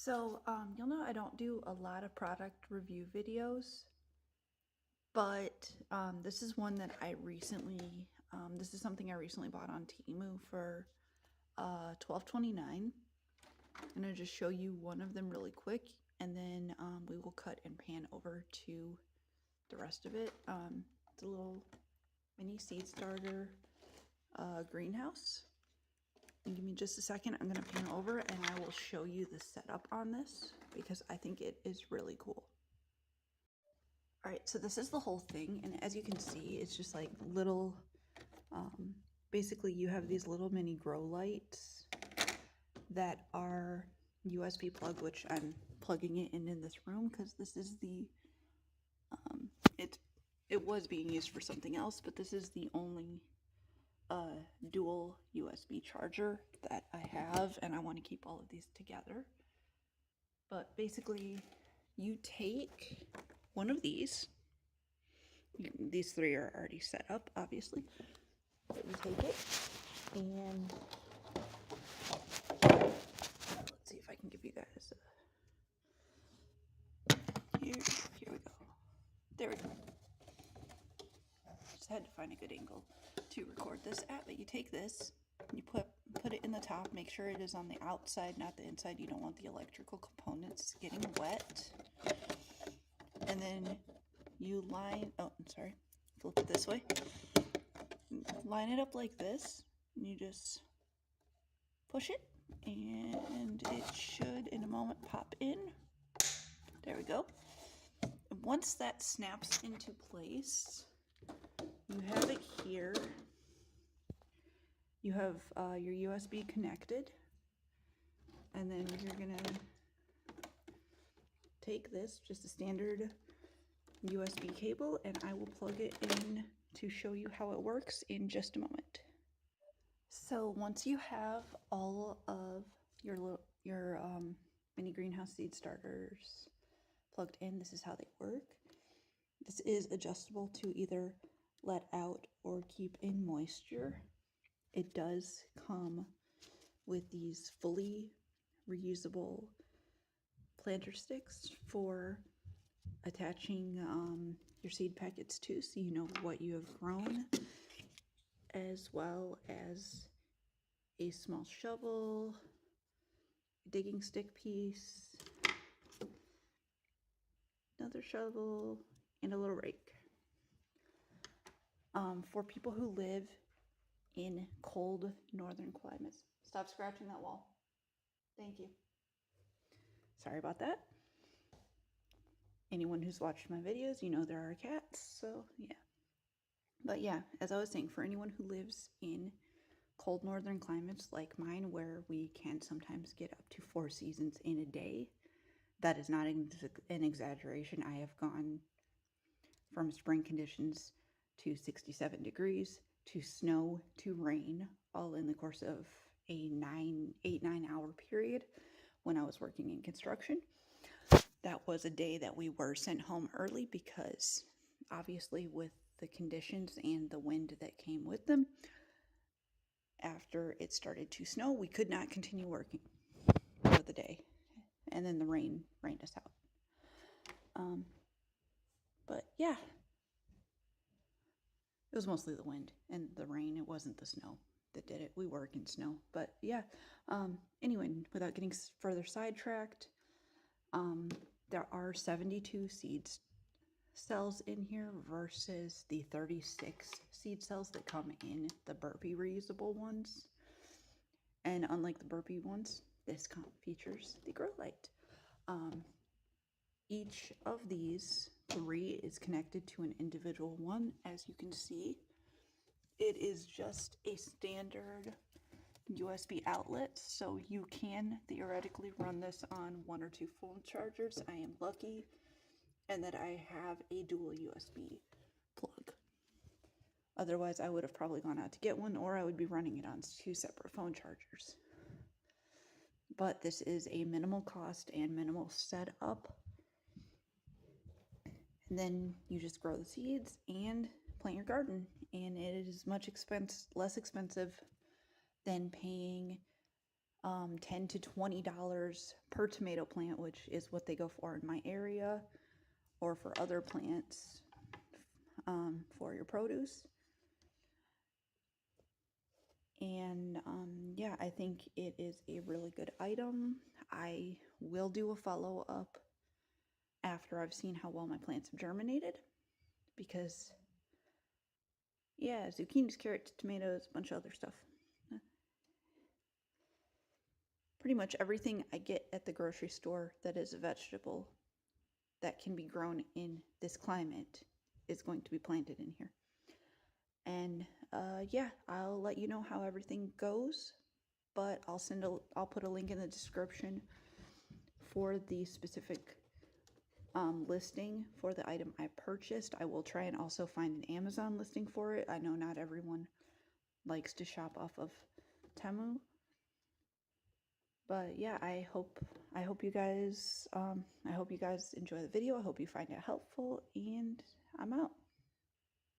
So, you'll know I don't do a lot of product review videos, but this is one that I recently, this is something I recently bought on Temu for $12.29. I'm going to just show you one of them really quick, and then we will cut and pan over to the rest of it. It's a little mini seed starter greenhouse. And give me just a second. I'm going to pan over and I will show you the setup on this because I think it is really cool. All right, so this is the whole thing, and as you can see, it's just like little, basically you have these little mini grow lights that are USB plug, which I'm plugging it in this room because this is the, it was being used for something else, but this is the only dual USB charger that I have, and I want to keep all of these together. But basically, you take one of these. These three are already set up, obviously. But you take it, and let's see if I can give you guys here we go. There we go. Just had to find a good angle to record this at, but you take this, you put it in the top, make sure it is on the outside, not the inside. You don't want the electrical components getting wet. And then you line, oh, I'm sorry, flip it this way. Line it up like this, and you just push it, and it should in a moment pop in. There we go. And once that snaps into place, you have it here. You have your USB connected, and then you're gonna take this, just a standard USB cable, and I will plug it in to show you how it works in just a moment. So once you have all of your mini greenhouse seed starters plugged in, this is how they work. This is adjustable to either let out or keep in moisture. It does come with these fully reusable planter sticks for attaching your seed packets to, so you know what you have grown, as well as a small shovel, digging stick piece, another shovel, and a little rake. For people who live in cold northern climates. Stop scratching that wall. Thank you. Sorry about that. Anyone who's watched my videos, you know there are cats, so yeah. But yeah, as I was saying, for anyone who lives in cold northern climates like mine, where we can sometimes get up to 4 seasons in a day, that is not an exaggeration. I have gone from spring conditions to 67 degrees to snow to rain, all in the course of a 9 hour period when I was working in construction. That was a day that we were sent home early because obviously with the conditions and the wind that came with them, after it started to snow, we could not continue working for the day. And then the rain rained us out. But yeah, it was mostly the wind and the rain. It wasn't the snow that did it. We work in snow. But yeah, anyway, without getting further sidetracked, there are 72 seed cells in here versus the 36 seed cells that come in the Burpee reusable ones. And unlike the Burpee ones, this features the grow light. Each of these 3 is connected to an individual one. As you can see, it is just a standard USB outlet, so you can theoretically run this on 1 or 2 phone chargers. I am lucky and that I have a dual USB plug. Otherwise, I would have probably gone out to get one, or I would be running it on 2 separate phone chargers. But this is a minimal cost and minimal setup. And then you just grow the seeds and plant your garden, and it is much less expensive than paying $10 to $20 per tomato plant, which is what they go for in my area, or for other plants for your produce. And yeah, I think it is a really good item. I will do a follow-up after I've seen how well my plants have germinated, because yeah, zucchinis, carrots, tomatoes, a bunch of other stuff. Pretty much everything I get at the grocery store that is a vegetable that can be grown in this climate is going to be planted in here. And yeah, I'll let you know how everything goes, but I'll put a link in the description for the specific listing for the item I purchased. I will try and also find an Amazon listing for it. I know not everyone likes to shop off of Temu, but yeah, I hope you guys enjoy the video. I hope you find it helpful, and I'm out.